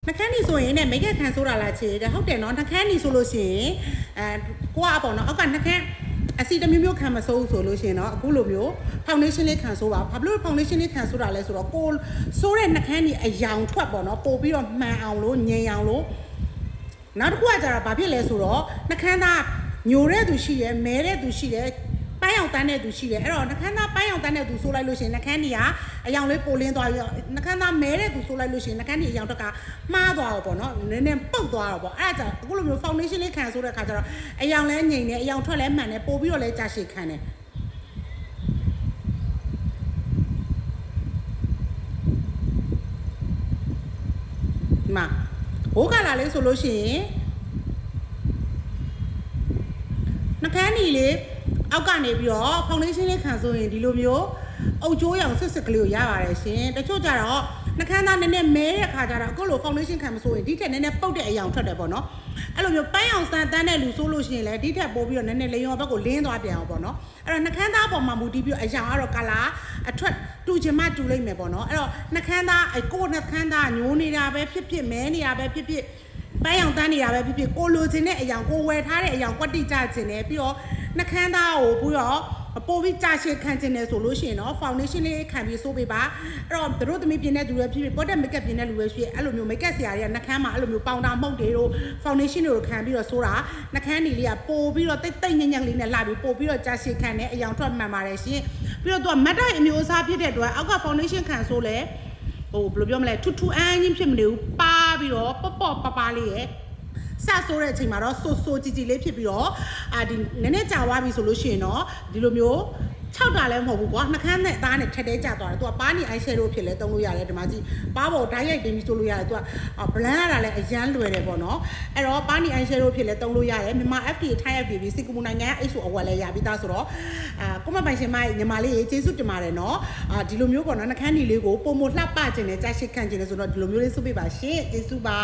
နှခမ်းနီဆိုရင်ねမိတ်ကခံဆိုတာလားချေတဲ့ဟုတ်တယ်နော်နှခမ်းနီဆိုလို့ရှိရင်ကိုကပေါ့နော်အောက်ကနှခမ်းအစီတမျိုးမျိုးခံမစိုးဆိုလို့ရှိရင်တော့အခုလိုမျိုး foundation လေးခံဆိုးပါဘာလို့ foundation လေးခံဆိုတာလဲဆိုတော့ကိုဆိုးတဲ့နှခမ်းနီအယောင်ထွက်ပေါ့နော်ပို့ပြီးတော့မှန်အောင်လို့ငြိမ်အောင်လို့နောက်တစ်ခုကကြတာဘာဖြစ်လဲဆိုတော့နှခမ်းသားညိုတဲ့သူရှိတယ်မဲတဲ့သူရှိတယ်ပိုင်းအောင်တန်းတဲ့သူရှိတယ်အဲ့တော့နှခမ်းသားပိုင်းအောင်တန်းတဲ့သူဆိုးလိုက်လို့ရှိရင်နှခမ်းနီကအယောင်လေးပိုလင်းသွားပြီးနှခမ်းသားမဲတဲ့သူဆိုးလိုက်လို့ရှိရင်နှခမ်းနီအယောင်တက်ကမှားသွားတော့ပေါ့နော်နည်းနည်းပုတ်သွားတော့ပေါ့အဲ့ဒါကြောင့်အခုလိုမျိုး foundation လေးခံဆိုးတဲ့ခါကျတော့အယောင်လဲငြိမ်တယ်အယောင်ထွက်လဲမှန်တယ်ပို့ပြီးတော့လဲကြာရှည်ခံတယ်ဒီမှာဘိုးကလာလေးဆိုလို့ရှိရင်နှခမ်းနီလေးအောက်ကနေပြီးတော့ foundation လေးခံဆိုရင်ဒီလိုမျိုးအုပ်ကျိုးရောင်စစ်စစ်ကလေးကိုရပါတယ်ရှင်တချို့ကြတော့နှခမ်းသားနည်းနည်းမဲတဲ့အခါကျတော့အခုလို foundation ခံမဆိုရင်ဒီထက်နည်းနည်းပုတ်တဲ့အယောင်ထွက်တယ်ပေါ့နော်အဲ့လိုမျိုးပိုင်းအောင်စမ်းတန်းတဲ့လူဆိုလို့ရှိရင်လည်းဒီထက်ပိုပြီးတော့နည်းနည်းလေးရောဘက်ကိုလင်းသွားပြန်အောင်ပေါ့နော်အဲ့တော့နှခမ်းသားပေါ်မှာမူတည်ပြီးတော့အယောင်ကတော့ color အထွက်တူချင်မှတူလိမ့်မယ်ပေါ့နော်အဲ့တော့နှခမ်းသားကိုနှခမ်းသားညိုးနေတာပဲဖြစ်ဖြစ်မဲနေတာပဲဖြစ်ဖြစ်ပိုင်းအောင်တန်းနေတာပဲဖြစ်ဖြစ်ကိုလိုချင်တဲ့အယောင်ကိုဝယ်ထားတဲ့အယောင်ကွက်တိကြချင်တယ်ပြီးတော့နှခမ်းသားကိုပြီးတော့ပို့ပြီးကြာရှည်ခံချင်တယ်ဆိုလို့ရှိရင်တော့ foundation လေးခံပြီးစိုးပေးပါအဲ့တော့တို့သမီးပြင်တဲ့သူတွေဖြစ်ဖြစ် product makeup ပြင်တဲ့လူတွေဖြစ်အဲ့လိုမျိုး makeup ဆရာတွေကနှခမ်းမှာအဲ့လိုမျိုးပေါင်တာမှုန့်တွေတို့ foundation တွေကိုခံပြီးတော့စိုးတာနှခမ်းနီလေးကပို့ပြီးတော့တိတ်တိတ်ညံ့ညံ့လေးနဲ့လှပြီးပို့ပြီးတော့ကြာရှည်ခံတဲ့အယောင်ထွက်မှန်ပါတယ်ရှင်ပြီးတော့သူက matte အမျိုးအစားဖြစ်တဲ့အတွက်အောက်က foundation ခံစိုးလဲဟိုဘယ်လိုပြောမလဲထူထူအန်းချင်းဖြစ်မနေဘူးပါပြီးတော့ပေါ့ပါလေးရဲ့စဆိုးတဲ့အချိန်မှာတော့ဆိုးကြည်လေးဖြစ်ပြီးတော့ဒီနည်းနည်းကြာသွားပြီဆိုလို့ရှိရင်တော့ဒီလိုမျိုး6တာလည်းမဟုတ်ဘူးကွာနှခမ်းနဲ့အသားနဲ့ထက်တဲကျသွားတယ်သူကပါးနီ eye shadow ဖြစ်လဲသုံးလို့ရတယ်ဒီမှာကြည့်ပါးပေါ်ဓာတ်ရိုက်တင်ပြီးဆိုလို့ရတယ်သူက blend ရတာလည်းအရန်လွယ်တယ်ပေါ့နော်အဲ့တော့ပါးနီ eye shadow ဖြစ်လဲသုံးလို့ရတယ်မြန်မာ FD ထိုင်း FD ပြီးစင်ကာပူနိုင်ငံရဲ့ ISO အဝယ်လည်းရပြီးသားဆိုတော့ကိုမပိုင်ရှင်မညီမလေးရေကျေးဇူးတင်ပါတယ်နော်ဒီလိုမျိုးပေါ့နော်နှခမ်းနီလေးကိုပုံမလှပခြင်းနဲ့ကြာရှည်ခံခြင်းနဲ့ဆိုတော့ဒီလိုမျိုးလေးစုပေးပါရှင်ကျေးဇူးပါ